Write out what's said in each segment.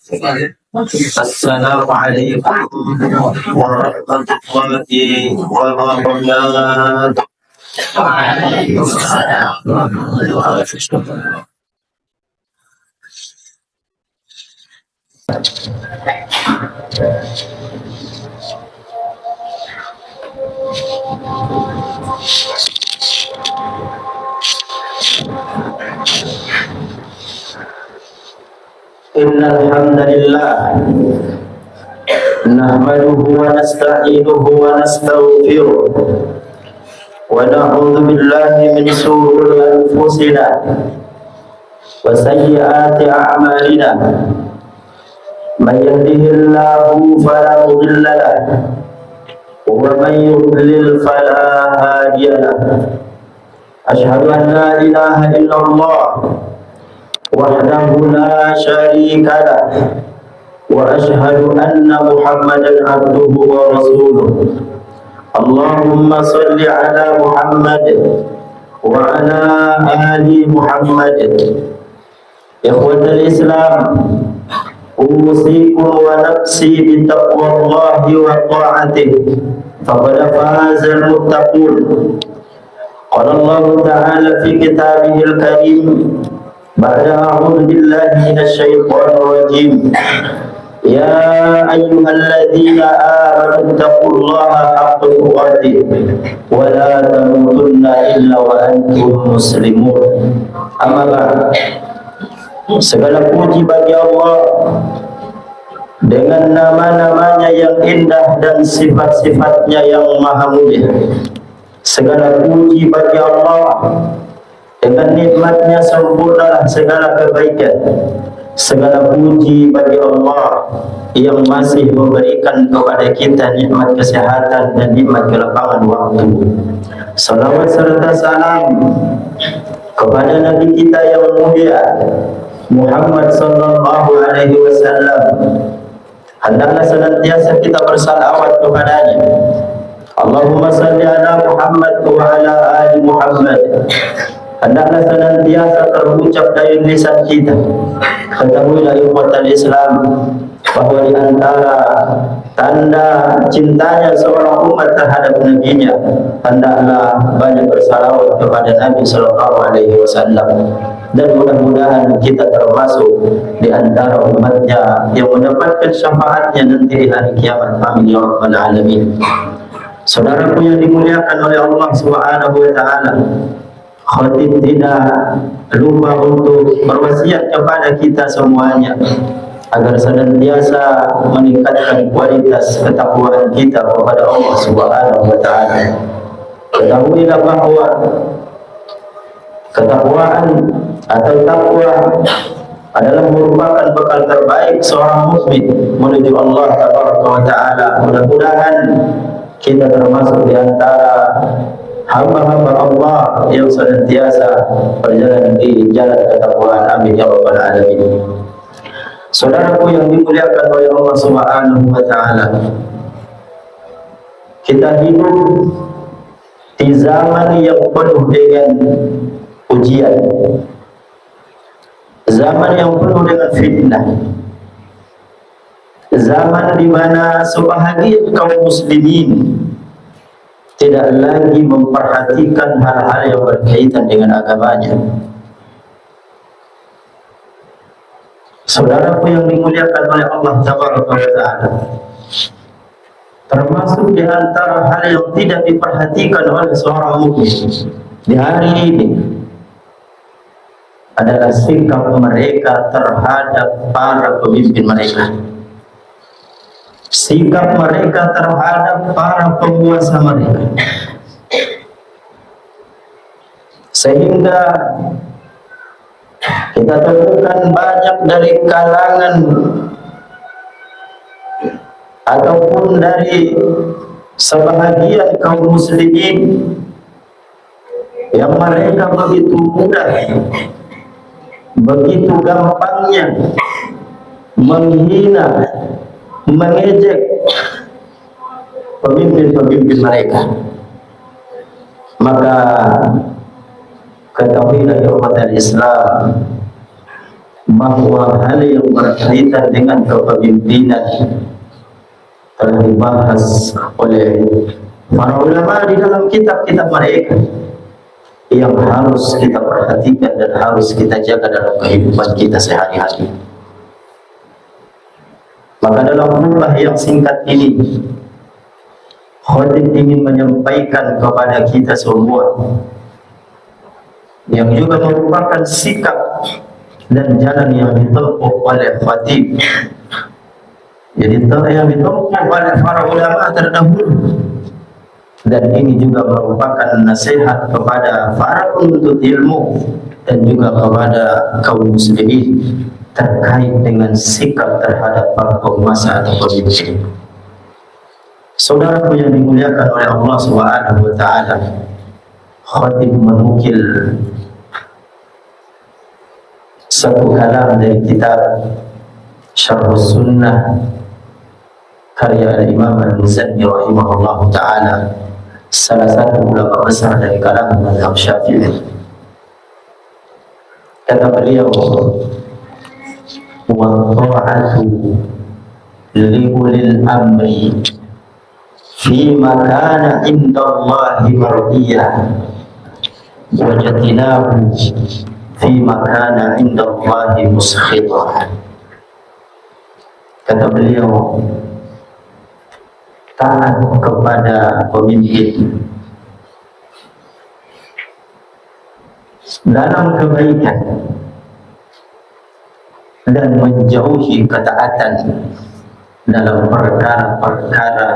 السلام عليكم ورحمة الله وبركاته. وعليكم السلام ورحمة الله وبركاته. إن الحمد لله نحمده ونستعينه ونستغفره ونعوذ بالله من شرور أنفسنا وسيئات أعمالنا من يهده الله فلا مضل له ومن يضلل فلا هادي له أشهد أن لا إله إلا الله وحده لا شريك له وأشهد أن محمدا عبده ورسوله. اللهم صل على محمد وعلى آل محمد. إخوة الإسلام، أوصيكم ونفسي بتقوى الله وطاعته فقد فاز المتقون. قال الله تعالى في كتابه الكريم بعد أعوذ بالله من الشيطان الرجيم: يا أيها الذين آمنوا اتقوا الله حق تقاته ولا تموتن إلا وأنتم مسلمون. Amma ba'd. Segala puji bagi Allah dengan nama-namanya yang indah dan sifat-sifatnya yang maha mulia. Segala puji bagi Allah, dengan nikmatnya sempurnalah segala kebaikan. Segala puji bagi Allah yang masih memberikan kepada kita nikmat kesehatan dan nikmat kelapangan waktu. Salawat serta salam kepada Nabi kita yang mulia Muhammad sallallahu alaihi wasallam. Hendaklah senantiasa kita bersalawat kepadanya. Allahumma salli ala Muhammad wa ala ali Muhammad. Hendaklah senantiasa terucap dari lisan kita. Ketahuilah ikhwatal Islam bahwa di antara tanda cintanya seorang umat terhadap nabinya, hendaklah banyak bersalawat kepada Nabi sallallahu alaihi wasallam. Dan mudah-mudahan kita termasuk di antara umatnya yang mendapatkan syafaatnya nanti di hari kiamat. Amin ya rabbal alamin. Saudaraku yang dimuliakan oleh Allah Subhanahu wa taala, khatib tidak lupa untuk berwasiat kepada kita semuanya agar senantiasa meningkatkan kualitas ketakwaan kita kepada Allah Subhanahu wa taala. Ketahuilah bahwa ketakwaan atau takwa adalah merupakan bekal terbaik seorang mukmin menuju Allah Subhanahu wa taala. Mudah-mudahan kita termasuk di antara hamba-hamba Allah yang senantiasa berjalan di jalan ketakwaan. Amin ya rabbal alamin. Saudaraku yang dimuliakan oleh Allah Subhanahu wa taala, kita hidup di zaman yang penuh dengan ujian, zaman yang penuh dengan fitnah, zaman di mana sebahagian kaum muslimin tidak lagi memperhatikan hal-hal yang berkaitan dengan agamanya. Saudaraku yang dimuliakan oleh Allah Tabaraka wa Ta'ala, termasuk di antara hal yang tidak diperhatikan oleh seorang mukmin di hari ini adalah sikap mereka terhadap para pemimpin mereka, sikap mereka terhadap para penguasa mereka, sehingga kita temukan banyak dari kalangan ataupun dari sebahagian kaum muslimin yang mereka begitu mudah, begitu gampangnya menghina, mengejek pemimpin-pemimpin mereka. Maka ketahuilah umat Islam bahwa hal yang berkaitan dengan kepemimpinan telah dibahas oleh para ulama di dalam kitab-kitab mereka yang harus kita perhatikan dan harus kita jaga dalam kehidupan kita sehari-hari. Maka dalam khutbah yang singkat ini, khatib ingin menyampaikan kepada kita semua yang juga merupakan sikap dan jalan yang ditempuh oleh khatib, jadi yang ditempuh oleh para ulama terdahulu, dan ini juga merupakan nasihat kepada para penuntut ilmu dan juga kepada kaum muslimin terkait dengan sikap terhadap para penguasa atau pemimpin. Saudaraku yang dimuliakan oleh Allah Subhanahu wa taala, khatib menukil satu kalam dari kitab Syarh Sunnah karya Imam Al-Muzanni rahimahullah taala, salah satu ulama besar dari kalangan mazhab Syafi'i. Kata beliau, wa ta'atu li ulil amri fi ma kana inda Allahi mardiyah wa jatinahu fi ma kana inda Allahi muskhitah. Kata beliau, taat kepada pemimpin dalam kebaikan dan menjauhi ketaatan dalam perkara-perkara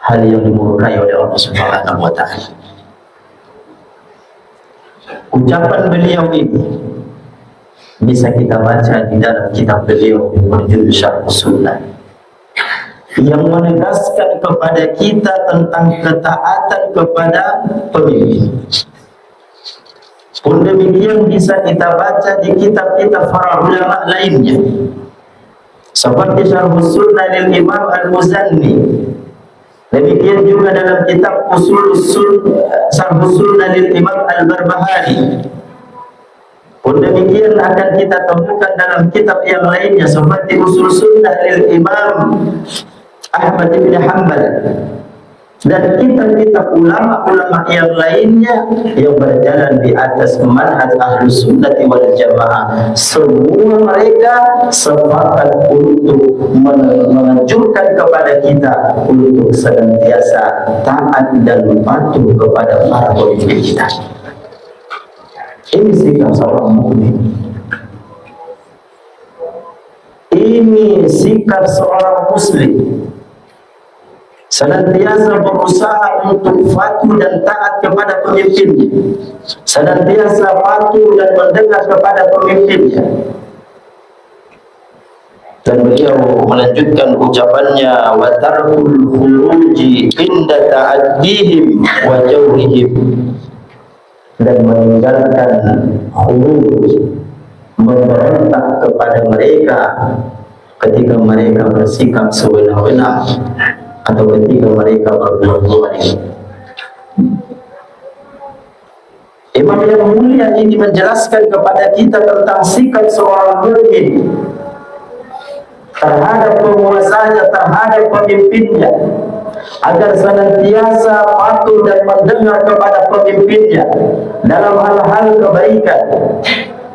hal yang dimurkai oleh Allah Subhanahu wa taala. Ucapan beliau ini bisa kita baca di dalam kitab beliau berjudul Syarh Sunnah, yang menegaskan kepada kita tentang ketaatan kepada pemimpin. Pun demikian bisa kita baca di kitab-kitab para ulama lainnya, seperti Syarh Sunnah lil Imam Al-Muzanni. Demikian juga dalam kitab Syarh Sunnah lil Imam Al-Barbahari. Pun demikian akan kita temukan dalam kitab yang lainnya seperti Usul Sunnah lil Imam Ahmad bin Hanbal dan kitab-kitab ulama-ulama yang lainnya yang berjalan di atas manhaj Ahlus Sunnah wal Jamaah. Semua mereka sepakat untuk menganjurkan kepada kita untuk senantiasa taat dan patuh kepada para pemimpin kita. Ini sikap seorang mukmin. Ini sikap seorang muslim, senantiasa berusaha untuk patuh dan taat kepada pemimpinnya, senantiasa patuh dan mendengar kepada pemimpinnya. Dan beliau melanjutkan ucapannya, wa tarkul khuruji inda ta'addihim wa jawrihim, dan meninggalkan khuruj, memberontak kepada mereka ketika mereka bersikap sewenang-wenang atau ketika mereka berbuat zalim. Imam yang mulia ini menjelaskan kepada kita tentang sikap seorang mukmin terhadap penguasanya, terhadap pemimpinnya, agar senantiasa patuh dan mendengar kepada pemimpinnya dalam hal-hal kebaikan.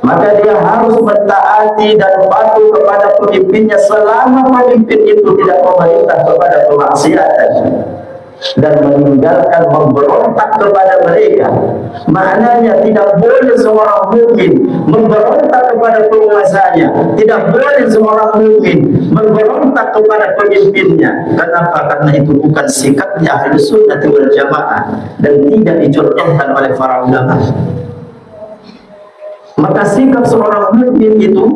Maka dia harus mentaati dan patuh kepada pemimpinnya selama pemimpin itu tidak memerintah kepada kemaksiatan dan meninggalkan memberontak kepada mereka. Maknanya tidak boleh seorang mukmin memberontak kepada penguasanya, tidak boleh seorang mukmin memberontak kepada pemimpinnya. Kenapa? Karena itu bukan sikapnya Ahlus Sunnah wal Jamaah dan tidak dicontohkan oleh para ulama. Maka sikap seorang mukmin itu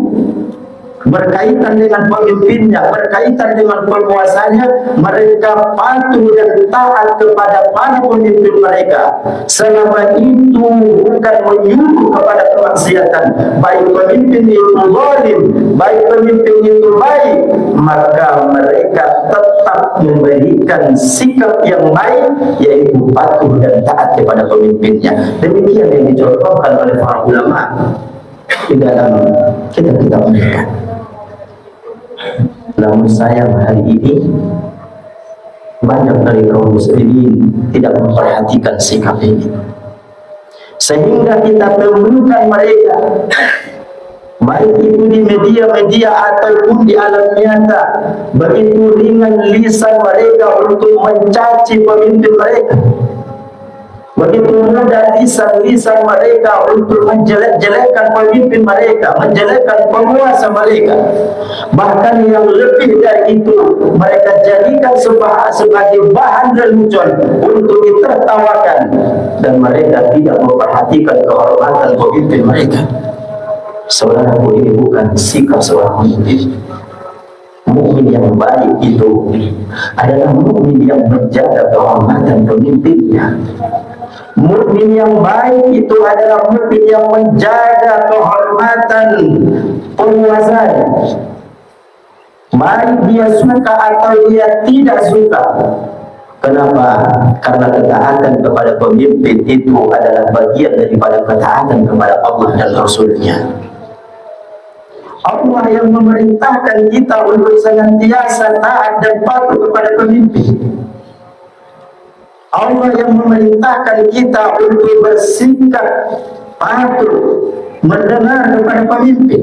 berkaitan dengan pemimpinnya, berkaitan dengan penguasanya. Mereka patuh dan taat kepada para pemimpin mereka selama itu bukan menyuruh kepada kemaksiatan, baik pemimpin itu zalim, baik pemimpin itu baik, maka mereka tetap memberikan sikap yang baik, yaitu patuh dan taat kepada pemimpinnya. Demikian yang dicontohkan oleh para ulama. di dalam kitab-kitab mereka. Namun sayang hari ini banyak dari kaum muslimin tidak memperhatikan sikap ini, sehingga kita temukan mereka baik itu di media-media ataupun di alam nyata, begitu ringan lisan mereka untuk mencaci pemimpin mereka, begitu mudah lisan-lisan mereka untuk menjelek-jelekkan pemimpin mereka, menjelekkan penguasa mereka. Bahkan yang lebih dari itu, mereka jadikan sebagai bahan lelucon untuk ditertawakan, dan mereka tidak memperhatikan kehormatan pemimpin mereka. Saudaraku, ini bukan sikap seorang mukmin. Mukmin yang baik itu adalah mukmin yang menjaga kehormatan pemimpinnya. Mukmin yang baik itu adalah mukmin yang menjaga kehormatan penguasanya. Baik dia suka atau dia tidak suka. Kenapa? Karena ketaatan kepada pemimpin itu adalah bagian daripada ketaatan kepada Allah dan Rasul-Nya. Allah yang memerintahkan kita untuk senantiasa taat dan patuh kepada pemimpin. Allah yang memerintahkan kita untuk bersikap patuh mendengar kepada pemimpin.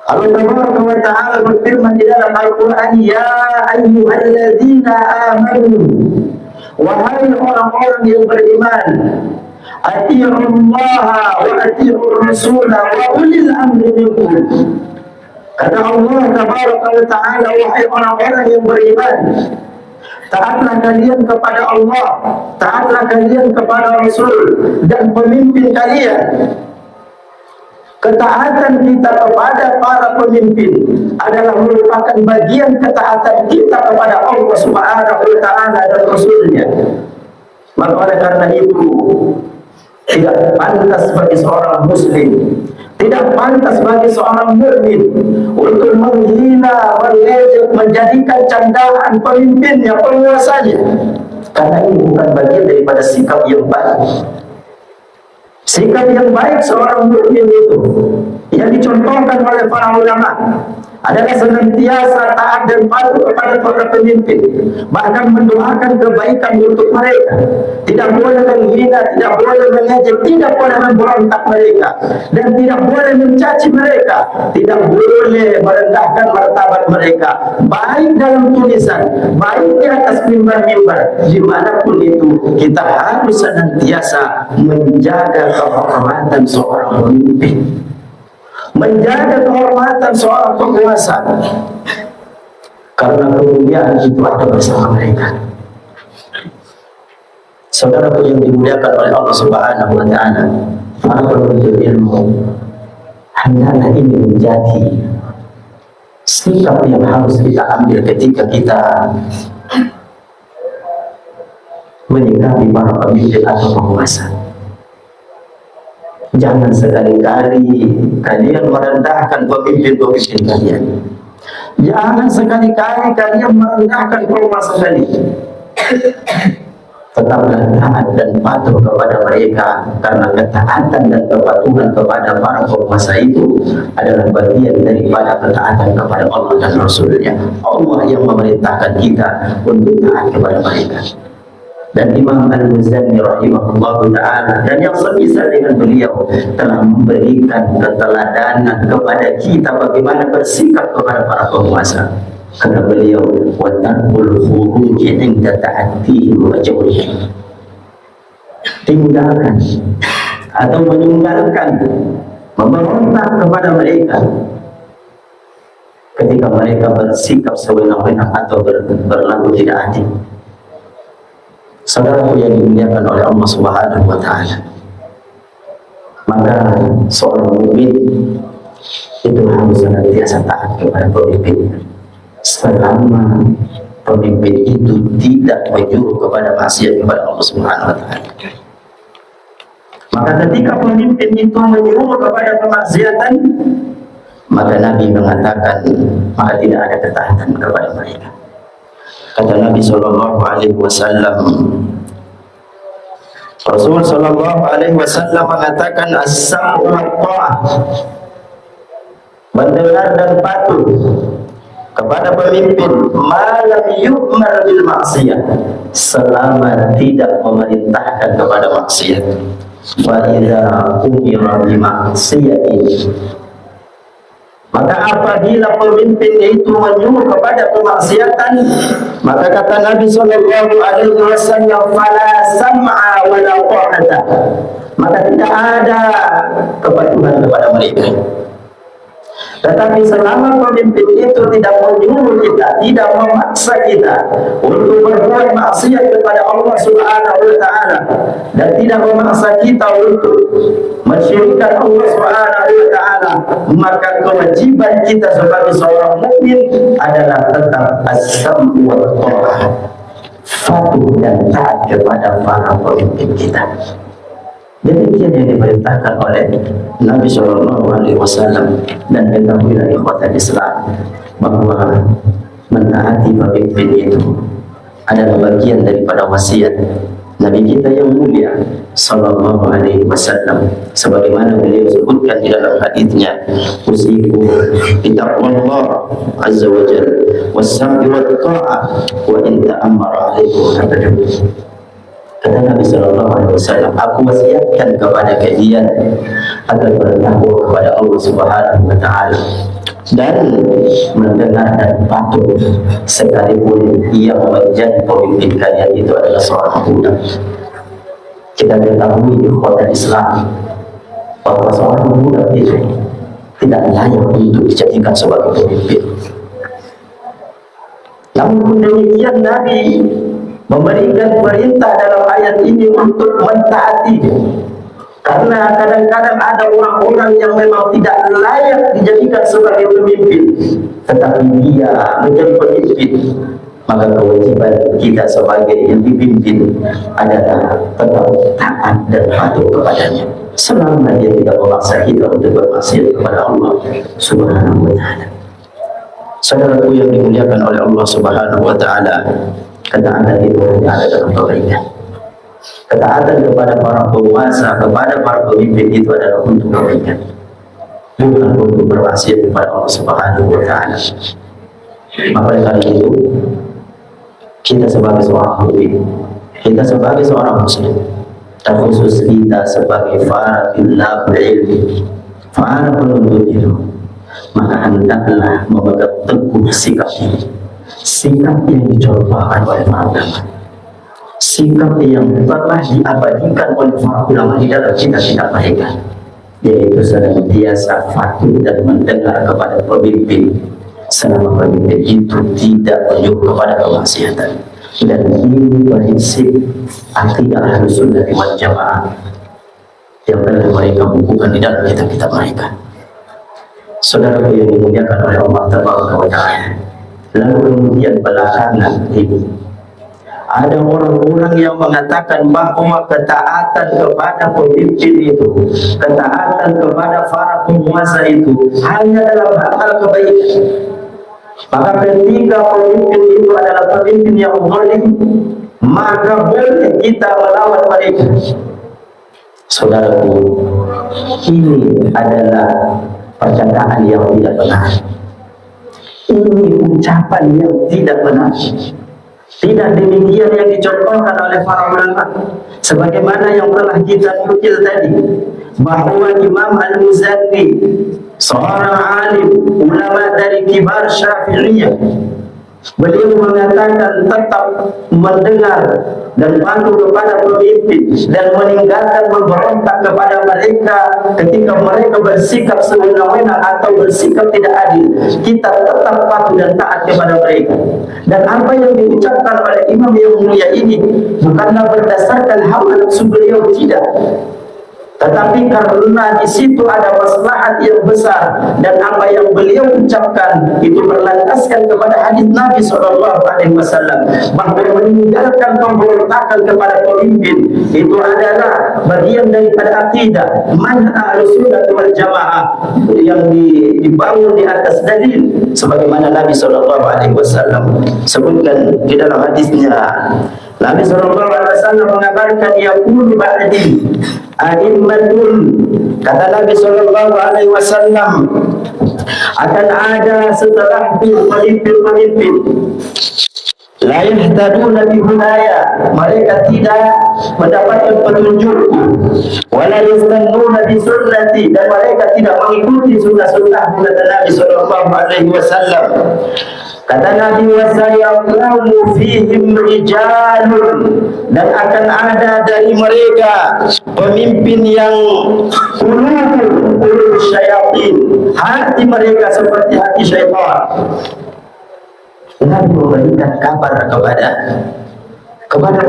Allah Tabaraka wa Ta'ala berfirman di dalam Al-Quran, ya ayyuhalladzina amanu, wahai orang-orang yang beriman, ati'ullaha wa ati'ur rasulah wa ulil amri minkum. Kata Allah Tabaraka wa Ta'ala, wahai orang-orang yang beriman, taatlah kalian kepada Allah, taatlah kalian kepada Rasul dan pemimpin kalian. Ketaatan kita kepada para pemimpin adalah merupakan bagian ketaatan kita kepada Allah Subhanahu wa Ta'ala dan Rasul-Nya. Maka oleh karena itu, tidak pantas bagi seorang muslim, tidak pantas bagi seorang mukmin untuk menghina, mengejek, menjadikan candaan pemimpinnya, penguasanya. Karena ini bukan bagian daripada sikap yang baik. Sikap yang baik seorang mukmin itu yang dicontohkan oleh para ulama adalah senantiasa taat dan patuh kepada para pemimpin, bahkan mendoakan kebaikan untuk mereka. Tidak boleh menghina, tidak boleh mengejek, tidak boleh memberontak mereka, dan tidak boleh mencaci mereka, tidak boleh merendahkan martabat mereka, baik dalam tulisan, baik di atas mimbar-mimbar, dimanapun itu. Kita harus senantiasa menjaga kehormatan seorang pemimpin, menjaga kehormatan seorang penguasa, karena kemuliaan itu ada bersama mereka. Saudaraku yang dimuliakan oleh Allah Subhanahu wa Ta'ala, para penuntut ilmu, hendaklah ini menjadi sikap yang harus kita ambil ketika kita menyikapi para pemimpin atau penguasa. Jangan sekali-kali kalian merendahkan pemimpin-pemimpin kalian. Jangan sekali-kali kalian merendahkan penguasa kalian. Tetaplah taat dan patuh kepada mereka, karena ketaatan dan kepatuhan kepada para penguasa itu adalah bagian daripada ketaatan kepada Allah dan Rasul-Nya. Allah yang memerintahkan kita untuk taat kepada mereka. Dan Imam Al-Muzani rahimahullah ta'ala dan yang semisal dengan beliau telah memberikan keteladanan kepada kita bagaimana bersikap kepada para penguasa. Kata beliau, wa tarkul khuruji 'inda ta'attihim wa jawrihim. Tinggalkan atau meninggalkan memberontak kepada mereka ketika mereka bersikap sewenang-wenang atau berlaku tidak adil. Saudaraku yang dimuliakan oleh Allah Subhanahu wa Ta'ala, maka seorang mukmin itu harus senantiasa taat kepada pemimpinnya selama pemimpin itu tidak menyuruh kepada maksiat kepada Allah Subhanahu wa Ta'ala. Maka ketika pemimpin itu menyuruh kepada kemaksiatan, maka Nabi mengatakan maka tidak ada ketaatan kepada mereka. Kata Nabi SAW, Rasul sallallahu alaihi wasallam mengatakan as-sam'u wa ta'ah, mendengar dan patuh kepada pemimpin malam yu'mar bil maksiyah, selama tidak memerintahkan kepada maksiat. Fa idza umira bi maksiyati, maka apabila pemimpin itu menyuruh kepada kemaksiatan, maka kata Nabi sallallahu alaihi wasallam, fala sam'a wala ta'ata, maka tidak ada kepatuhan kepada mereka. Tetapi selama pemimpin itu tidak menyuruh kita, tidak memaksa kita untuk berbuat maksiat kepada Allah Subhanahu wa taala, dan tidak memaksa kita untuk mensyirikkan Allah Subhanahu wa taala, maka kewajiban kita sebagai seorang mukmin adalah tetap as-sam'u wa ta'ah, patuh dan taat kepada para pemimpin kita. Demikian yang diperintahkan oleh Nabi Shallallahu Alaihi Wasallam. Dan ketahuilah ikhwatal Islam bahwa mentaati pemimpin itu adalah bagian daripada wasiat Nabi kita yang mulia Sallallahu Alaihi Wasallam, sebagaimana beliau sebutkan di dalam hadisnya, usiku bitaqwallah azza wa jalla was-sam'i wat ta'ah wa in ta'ammara alaikum abdan. Kata Nabi sallallahu alaihi wasallam, aku wasiatkan kepada kalian agar bertakwa kepada Allah Subhanahu wa taala dan mendengar dan patuh, sekalipun yang menjadi pemimpin kalian itu adalah seorang budak. Kita ketahui di kota Islam bahwa seorang budak itu tidak layak untuk dijadikan sebagai pemimpin. Namun demikian Nabi memberikan perintah dalam ayat ini untuk mentaati, karena kadang-kadang ada orang-orang yang memang tidak layak dijadikan sebagai pemimpin, tetapi dia menjadi pemimpin. Maka kewajiban kita sebagai yang dipimpin adalah tetap taat dan patuh kepadanya, selama dia tidak memaksa kita untuk bermaksiat kepada Allah Subhanahu wa taala. Saudaraku yang dimuliakan oleh Allah Subhanahu wa taala, ketaatan itu hanya ada dalam kebaikan. Ketaatan kepada para penguasa, kepada para pemimpin itu adalah untuk kebaikan, bukan untuk bermaksiat kepada Allah Subhanahu wa taala. Maka oleh karena itu, kita sebagai seorang mukmin, kita sebagai seorang muslim, terkhusus kita sebagai para tulabul ilmi, para penuntut ilmu, maka hendaklah memegang teguh sikap ini, sikap yang dicontohkan oleh para ulama, sikap yang telah diabadikan oleh para ulama di dalam cita-cita mereka, yaitu senantiasa patuh dan mendengar kepada pemimpin selama pemimpin itu tidak menyuruh kepada kemaksiatan. Dan ini prinsip akidah Ahlus Sunnah wal Jamaah yang telah mereka bukukan di dalam kitab-kitab mereka. Saudara yang dimuliakan oleh Allah Taala wa Ta'ala, lalu kemudian belakangan ini ada orang-orang yang mengatakan bahwa ketaatan kepada pemimpin itu, ketaatan kepada para penguasa itu hanya dalam hal kebaikan. Maka ketika pemimpin itu adalah pemimpin yang zalim, maka boleh kita melawan mereka. Saudaraku, ini adalah perkataan yang tidak benar. Ini ucapan yang tidak benar. Tidak demikian yang dicontohkan oleh para ulama, sebagaimana yang telah kita nukil tadi, bahwa Imam Al-Muzani, seorang alim ulama dari kibar Syafi'iyah, beliau mengatakan tetap mendengar dan patuh kepada pemimpin dan meninggalkan memberontak kepada mereka ketika mereka bersikap semena-mena atau bersikap tidak adil. Kita tetap patuh dan taat kepada mereka. Dan apa yang diucapkan oleh imam yang mulia ini bukanlah berdasarkan hawa nafsu beliau, tidak, tetapi karena di situ ada maslahat yang besar, dan apa yang beliau ucapkan itu berlandaskan kepada hadis Nabi Sallallahu Alaihi Wasallam bahwa meninggalkan pemberontakan kepada pemimpin itu adalah bagian daripada akidah manhaj Ahlus Sunnah wal Jamaah yang dibangun di atas dalil, sebagaimana Nabi Sallallahu Alaihi Wasallam sebutkan di dalam hadisnya. Nabi Sallallahu Alaihi Wasallam mengabarkan yaqulu ba'di a'immatun, kata Nabi sallallahu alaihi wasallam, akan ada setelahku pemimpin-pemimpin la yahtaduna bi hudaya, mereka tidak mendapatkan petunjukku, wala yastannuna bi sunnati, dan mereka tidak mengikuti sunnah-sunnah kata Nabi sallallahu alaihi wasallam. Kata Nabi, wa sayaqumu fihim rijalun, dan akan ada dari mereka pemimpin yang qulub syayatin, hati mereka seperti hati syaitan. Nabi memberikan kabar kepada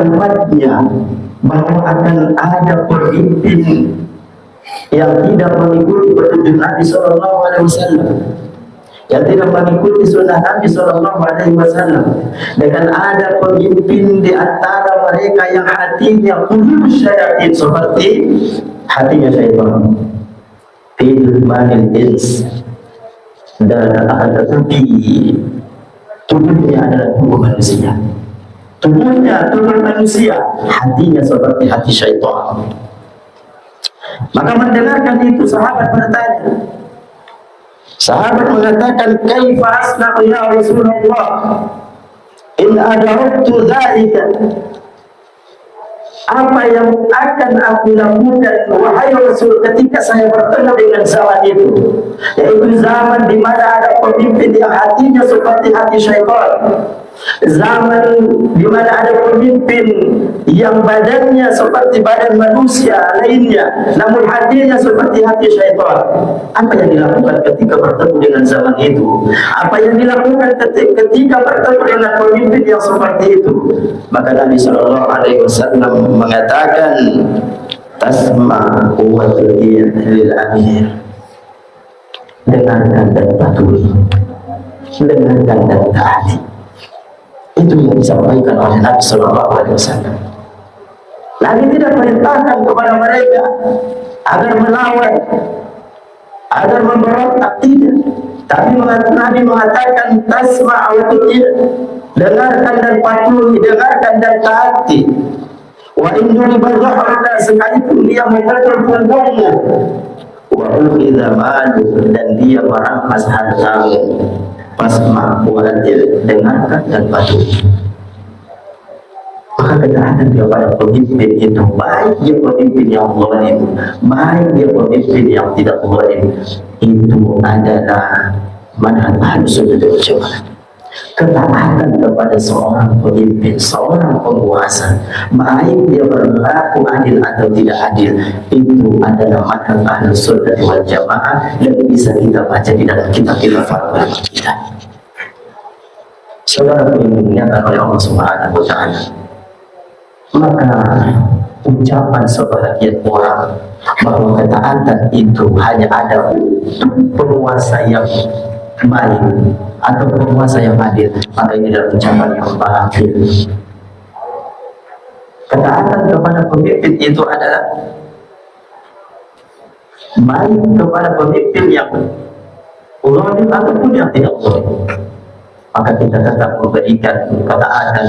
umatnya bahwa akan ada pemimpin yang tidak mengikuti petunjuk Nabi sallallahu alaihi wasallam, yang tidak mengikuti sunnah Nabi sallallahu alaihi wasallam, dengan ada pemimpin di antara mereka yang hatinya qulub syayatin, seperti hatinya syaitan. Fil manil ins, dan akan tetapi tubuhnya adalah tubuh manusia. Tubuhnya tubuh manusia, hatinya seperti hati syaitan. Maka mendengarkan itu, sahabat bertanya. Sahabat mengatakan, kaifa asna'u ya Rasulullah in adraktu dzalika, apa yang akan aku lakukan wahai Rasul ketika saya bertemu dengan zaman itu, yaitu zaman di mana ada pemimpin yang hatinya seperti hati syaitan, zaman di mana ada pemimpin yang badannya seperti badan manusia lainnya, namun hatinya seperti hati syaitan. Apa yang dilakukan ketika bertemu dengan zaman itu? Apa yang dilakukan ketika bertemu dengan pemimpin yang seperti itu? Maka Nabi sallallahu alaihi wasallam mengatakan, tasma' wa tuti' lil amir, dengarkan dan patuhi, dengarkan dan taati. Itu yang disampaikan oleh Nabi sallallahu alaihi wasallam. Nabi tidak perintahkan kepada mereka agar melawan, agar memberontak, tidak. Tapi Nabi mengatakan tasma' wa tuti', dengarkan dan patuhi, dengarkan dan taati. Wa in duriba dhahraka, sekalipun dia memukul punggungmu, wa ukhidha maluka, dan dia merampas hartamu, fasma' wa atil, dengarkan dan patuhi. Maka ketaatan kepada pemimpin itu, baik dia pemimpin yang zalim, baik dia pemimpin yang tidak zalim, itu adalah manhaj Ahlussunnah wal Jamaah. Ketaatan kepada seorang pemimpin, seorang penguasa, baik dia berlaku adil atau tidak adil, itu adalah manhaj Ahlussunnah wal Jamaah, dan bisa kita baca di dalam kitab-kitab fatwa kita. Saudara yang dimuliakan oleh Allah Subhanahu wa taala, maka ucapan sebagian orang bahwa ketaatan itu hanya ada untuk penguasa yang baik atau penguasa yang adil, maka ini adalah ucapan yang batil. Ketaatan kepada pemimpin itu adalah baik kepada pemimpin yang zalim ataupun yang tidak zalim, maka kita tetap memberikan ketaatan,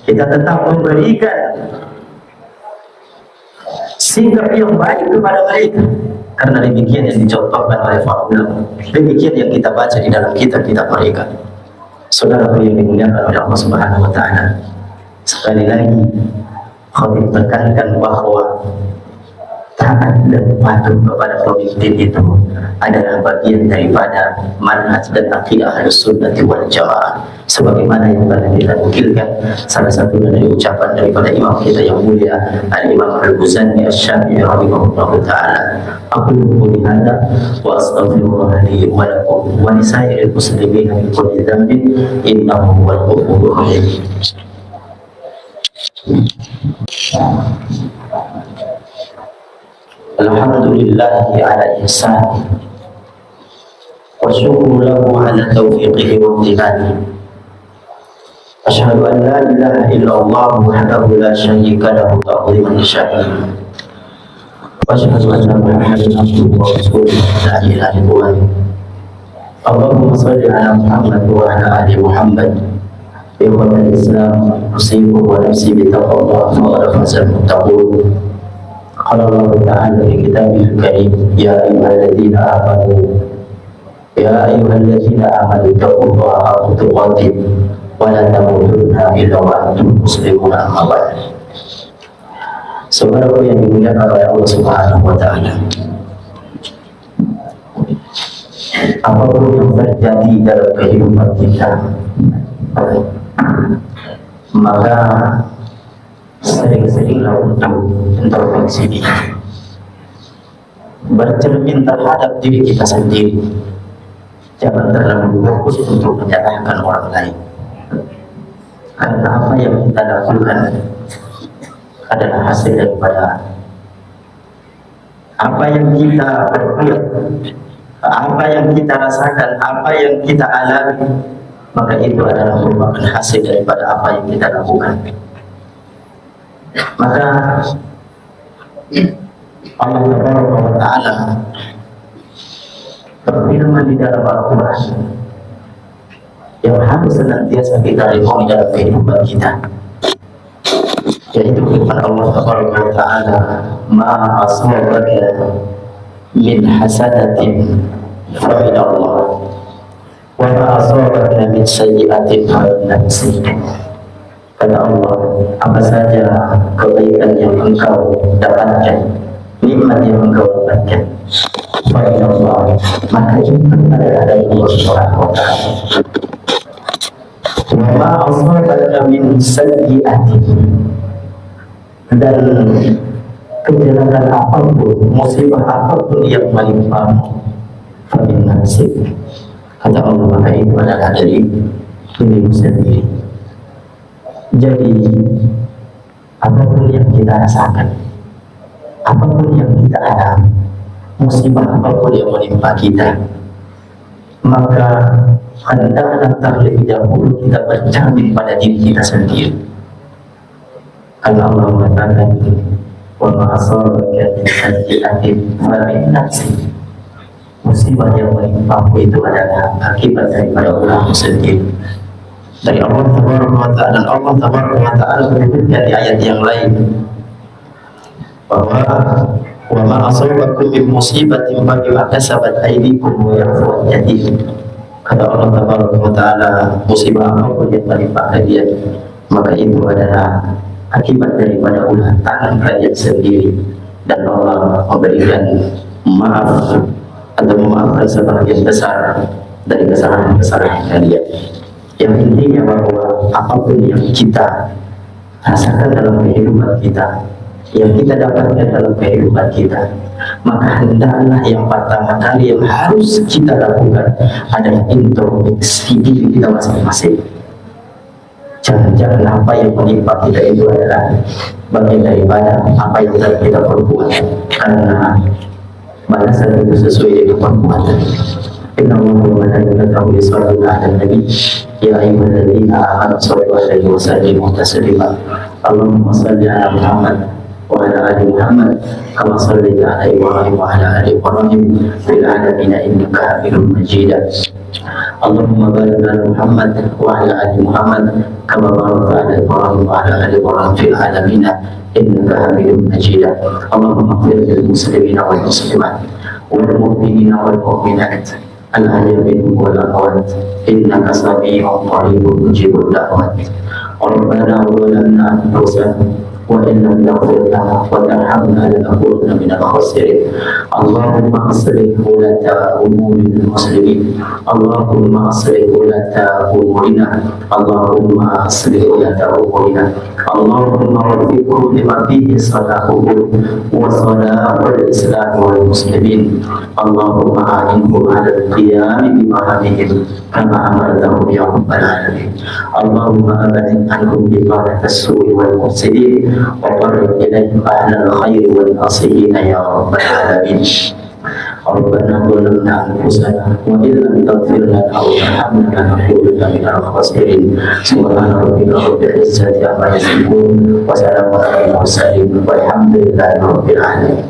kita tetap memberikan sikap yang baik kepada mereka, karena demikian yang dicontohkan oleh para ulama, demikian yang kita baca di dalam kitab-kitab mereka. Saudara yang dimuliakan oleh Allah Subhanahu wa taala, sekali lagi khatib tekankan bahwa taat dan patuh kepada pemimpin itu adalah bagian daripada manhaj dan akidah Ahlussunnah wal Jamaah, sebagaimana yang telah kita nukilkan salah satu dari ucapan daripada imam kita yang mulia Al-Imam Al-Ghazali Asy-Syafi'i rahimahullahu taala. Aku qouli hadza wa astaghfirullah li wa lakum wa li sa'iril muslimin min kulli dhanbin innahu huwal ghafurur rahim. Alhamdulillahi ala ihsani wa syukru lahu ala taufiqihi wa imtinani. Asyhadu an la ilaha illallah wahdahu la syarika lahu ta'ziman li sya'nihi, wa asyhadu anna Muhammadan abduhu wa rasuluhu la ilaha illallah. Allahumma shalli ala Muhammad wa ala ali Muhammad إخوة الإسلام أوصيكم ونفسي بتقوى الله فقد فاز المتقون. قال الله تعالى في كتابه الكريم يا أيها الذين آمنوا اتقوا الله حق تقاته ولا تموتن إلا وأنتم مسلمون. أما بعد. Saudaraku yang dimuliakan oleh Allah Subhanahu wa Ta'ala, apapun yang terjadi dalam kehidupan kita, maka sering-seringlah untuk introspeksi diri, bercermin terhadap diri kita sendiri. Jangan terlalu fokus untuk menyalahkan orang lain, karena apa yang kita lakukan adalah hasil daripada apa yang kita perbuat, apa yang kita rasakan, apa yang kita alami, maka itu adalah merupakan hasil daripada apa yang kita lakukan. Maka Allah Subhanahu wa Ta'ala berfirman di dalam Al-Quran yang harus senantiasa kita renungi dalam kehidupan kita, yaitu firman Allah Subhanahu wa Ta'ala, ma asabaka min hasanatin fa min Allah wa ma asabaka min sayyi'atin fa min nafsik. Kata Allah, apa saja kebaikan yang engkau dapatkan, nikmat yang engkau dapatkan, fa min Allah, maka itu adalah dari Allah Subhanahu wa Ta'ala. Wa ma asabaka min sayyi'atin, dan kejelekan apapun, musibah apapun yang menimpamu, famin nasib, kata Allah, maka itu adalah dari dirimu sendiri. Jadi apapun yang kita rasakan, apapun yang kita alami, musibah apapun yang menimpa kita, maka hendaklah terlebih dahulu kita bercermin pada diri kita sendiri. Karena Allah mengatakan, wa ma asabaka min sayyi'atin fa min nafsik, musibah yang menimpamu itu adalah akibat daripada ulahmu sendiri. Dari Allah Subhanahu wa Ta'ala, Allah Subhanahu wa Ta'ala menyebutkan di ayat yang lain bahwa wa ma asabakum min musibatin fa bima kasabat aydikum wa ya'fu an katsir. Kata Allah Subhanahu wa Ta'ala, musibah apapun yang menimpa kalian, maka itu adalah akibat daripada ulah tangan kalian sendiri, dan Allah memberikan maaf atau memaafkan sebagian besar dari kesalahan-kesalahan kalian. Yang intinya bahwa apapun yang kita rasakan dalam kehidupan kita, yang kita dapatkan dalam kehidupan kita, maka hendaklah yang pertama kali yang harus kita lakukan adalah introspeksi diri kita masing-masing. Jangan-jangan apa yang menimpa kita itu adalah bagian daripada apa yang telah kita perbuat, karena balasan itu sesuai dengan perbuatan. Inna Allaha wa malaikatahu yusholluna 'alan nabi ya ayyuhalladzina amanu shollu 'alaihi wa sallimu taslima. Allahumma shalli 'ala Muhammad wa 'ala ali Muhammad kama shallaita 'ala Ibrahim wa 'ala ali Ibrahim fil 'alamin innaka Hamidum Majid. Allahumma barik 'ala Muhammad wa 'ala ali Muhammad kama barakta 'ala Ibrahim wa 'ala ali Ibrahim fil 'alamin innaka Hamidum Majid. Allahumma ighfir lil muslimina wal muslimat wal mu'minina wal mu'minat al-ahya'i minhum wal amwat innaka sami'un qaribun mujibud da'wat. Rabbana zalamna anfusana wa in lam taghfir lana wa tarhamna lanakunanna minal khasirin. Allahumma aslih ulata umuril muslimin. Allahumma aslih ulata umurina. Allahumma aslih ulata umurina. Allahumma waffiqhum lima fihi salahuhum wa salahul islam wal muslimin. Allahumma a'inhum 'ala al-qiyam bimahamihim kama amartahum ya rabbal alamin. Allahumma ab'id anhum bi'adat as-su'i wal mufsidin wa qarrib ilayhim ahla al-khair wal nasihin ya rabbal alamin. Rabbana zalamna anfusana wa in lam taghfir lana wa tarhamna lanakunanna minal khasirin. Subhana rabbika rabbil izzati amma yasifun wa salamun alal mursalin walhamdulillahi rabbil alamin.